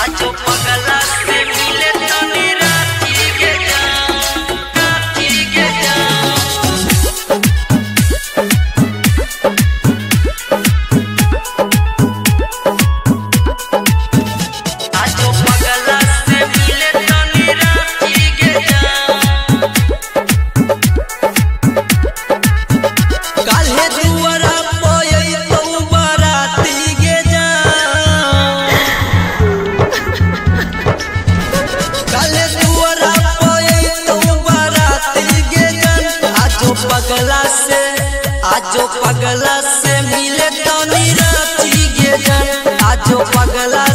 आजो पगला से मिले तनी राती के आजो पगला से मिले तनी राती के काल्हे दुआरा पोई तो बाराती गे जा काल्हे दुआरा पोई तो बाराती गे जा आजो पगला से मिले तनी राती गे जा आजो पगला